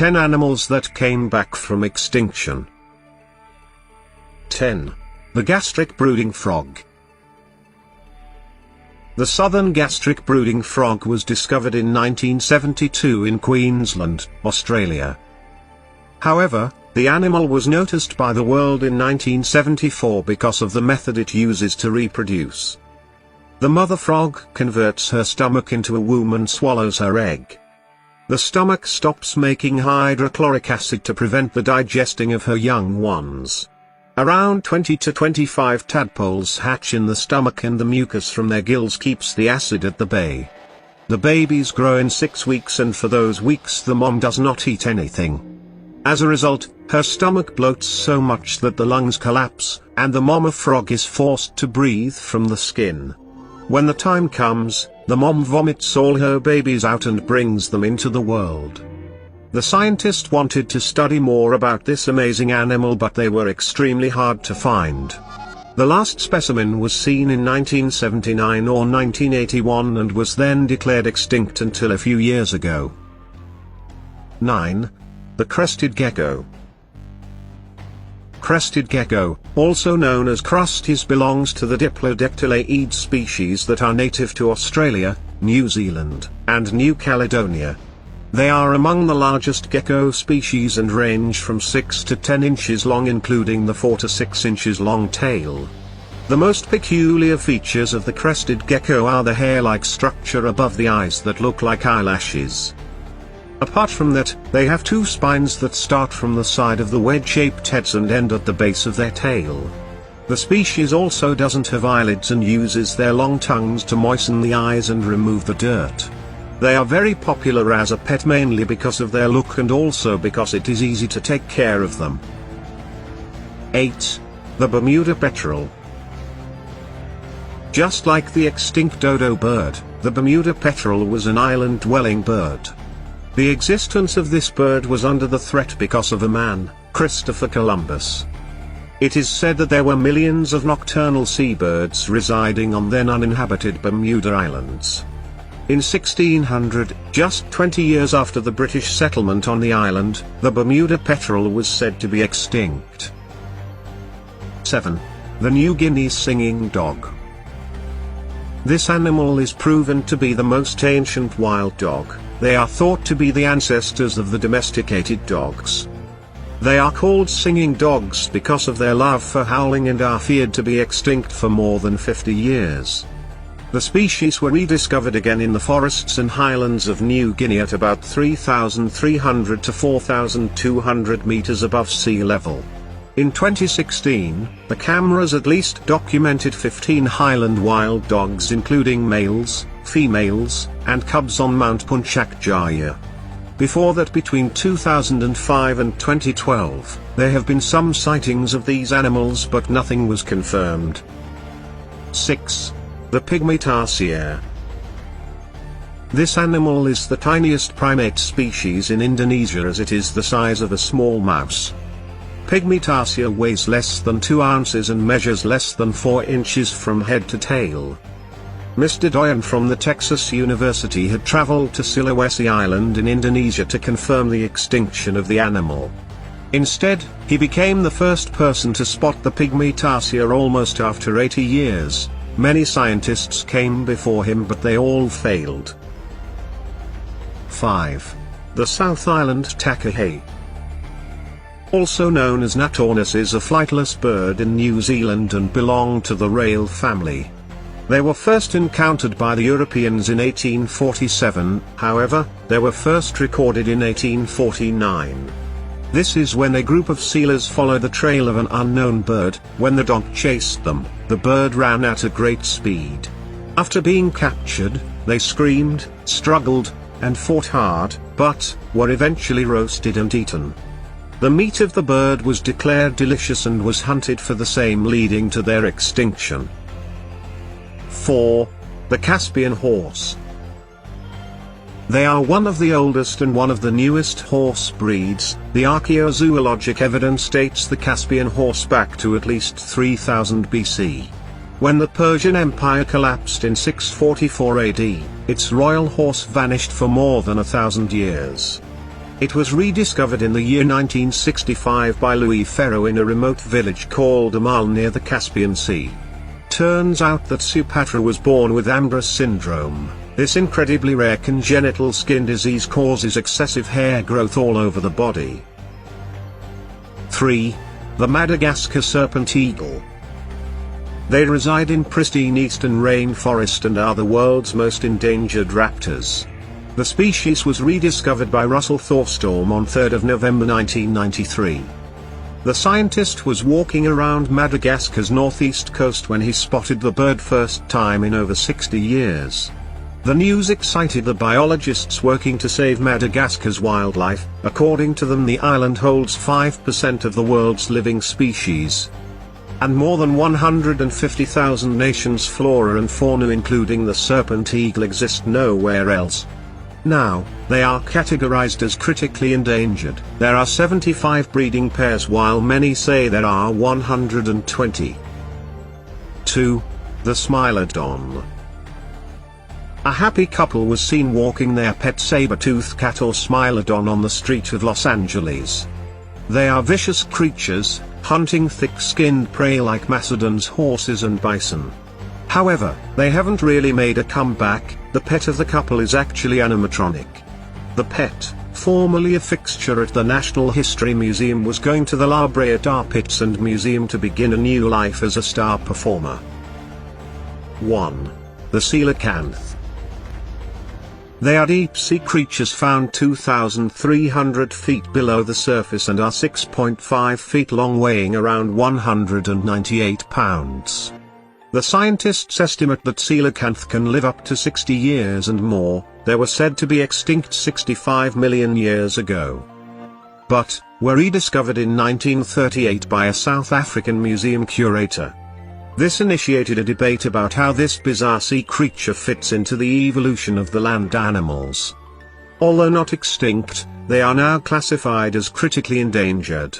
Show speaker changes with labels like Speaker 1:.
Speaker 1: 10 animals that came back from extinction. 10. The gastric brooding frog. The southern gastric brooding frog was discovered in 1972 in Queensland, Australia. However, the animal was noticed by the world in 1974 because of the method it uses to reproduce. The mother frog converts her stomach into a womb and swallows her egg. The stomach stops making hydrochloric acid to prevent the digesting of her young ones. Around 20 to 25 tadpoles hatch in the stomach, and the mucus from their gills keeps the acid at the bay. The babies grow in 6 weeks, and for those weeks the mom does not eat anything. As a result, her stomach bloats so much that the lungs collapse, and the mama frog is forced to breathe from the skin. When the time comes, the mom vomits all her babies out and brings them into the world. The scientists wanted to study more about this amazing animal, but they were extremely hard to find. The last specimen was seen in 1979 or 1981 and was then declared extinct until a few years ago. 9. The crested gecko. Crested gecko, also known as crusties, belongs to the Diplodectylaid species that are native to Australia, New Zealand, and New Caledonia. They are among the largest gecko species and range from 6 to 10 inches long, including the 4 to 6 inches long tail. The most peculiar features of the crested gecko are the hair-like structure above the eyes that look like eyelashes. Apart from that, they have 2 spines that start from the side of the wedge-shaped heads and end at the base of their tail. The species also doesn't have eyelids and uses their long tongues to moisten the eyes and remove the dirt. They are very popular as a pet, mainly because of their look and also because it is easy to take care of them. 8. The Bermuda petrel. Just like the extinct dodo bird, the Bermuda petrel was an island-dwelling bird. The existence of this bird was under the threat because of a man, Christopher Columbus. It is said that there were millions of nocturnal seabirds residing on then uninhabited Bermuda Islands. In 1600, just 20 years after the British settlement on the island, the Bermuda petrel was said to be extinct. 7. The New Guinea singing dog. This animal is proven to be the most ancient wild dog. They are thought to be the ancestors of the domesticated dogs. They are called singing dogs because of their love for howling and are feared to be extinct for more than 50 years. The species were rediscovered again in the forests and highlands of New Guinea at about 3,300 to 4,200 meters above sea level. In 2016, the cameras at least documented 15 highland wild dogs, including males, females, and cubs on Mount Puncak Jaya. Before that, between 2005 and 2012, there have been some sightings of these animals, but nothing was confirmed. 6. The pygmy tarsier. This animal is the tiniest primate species in Indonesia, as it is the size of a small mouse. Pygmy tarsier weighs less than 2 ounces and measures less than 4 inches from head to tail. Mr. Doyan from the Texas University had traveled to Sulawesi Island in Indonesia to confirm the extinction of the animal. Instead, he became the first person to spot the pygmy tarsier almost after 80 years. Many scientists came before him, but they all failed. 5. The South Island takahe. Also known as Natornis, is a flightless bird in New Zealand and belong to the rail family. They were first encountered by the Europeans in 1847, however, they were first recorded in 1849. This is when a group of sealers followed the trail of an unknown bird. When the dog chased them, the bird ran at a great speed. After being captured, they screamed, struggled, and fought hard, but were eventually roasted and eaten. The meat of the bird was declared delicious and was hunted for the same, leading to their extinction. 4. The Caspian horse. They are one of the oldest and one of the newest horse breeds. The archaeozoologic evidence dates the Caspian horse back to at least 3000 BC. When the Persian Empire collapsed in 644 AD, its royal horse vanished for more than 1,000 years. It was rediscovered in the year 1965 by Louis Ferro in a remote village called Amal near the Caspian Sea. Turns out that Supatra was born with Ambrose syndrome. This incredibly rare congenital skin disease causes excessive hair growth all over the body. 3. The Madagascar serpent eagle. They reside in pristine eastern rainforest and are the world's most endangered raptors. The species was rediscovered by Russell Thorstall on 3 November 1993. The scientist was walking around Madagascar's northeast coast when he spotted the bird first time in over 60 years. The news excited the biologists working to save Madagascar's wildlife. According to them, the island holds 5% of the world's living species, and more than 150,000 nations' flora and fauna including the serpent eagle exist nowhere else. Now, they are categorized as critically endangered. There are 75 breeding pairs while many say there are 120. 2. The Smilodon. A happy couple was seen walking their pet saber-toothed cat or Smilodon on the street of Los Angeles. They are vicious creatures, hunting thick-skinned prey like mastodons, horses and bison. However, they haven't really made a comeback. The pet of the couple is actually animatronic. The pet, formerly a fixture at the National History Museum, was going to the La Brea Tar Pits and Museum to begin a new life as a star performer. 1. The coelacanth. They are deep-sea creatures found 2,300 feet below the surface and are 6.5 feet long, weighing around 198 pounds. The scientists estimate that coelacanth can live up to 60 years and more. They were said to be extinct 65 million years ago, but were rediscovered in 1938 by a South African museum curator. This initiated a debate about how this bizarre sea creature fits into the evolution of the land animals. Although not extinct, they are now classified as critically endangered.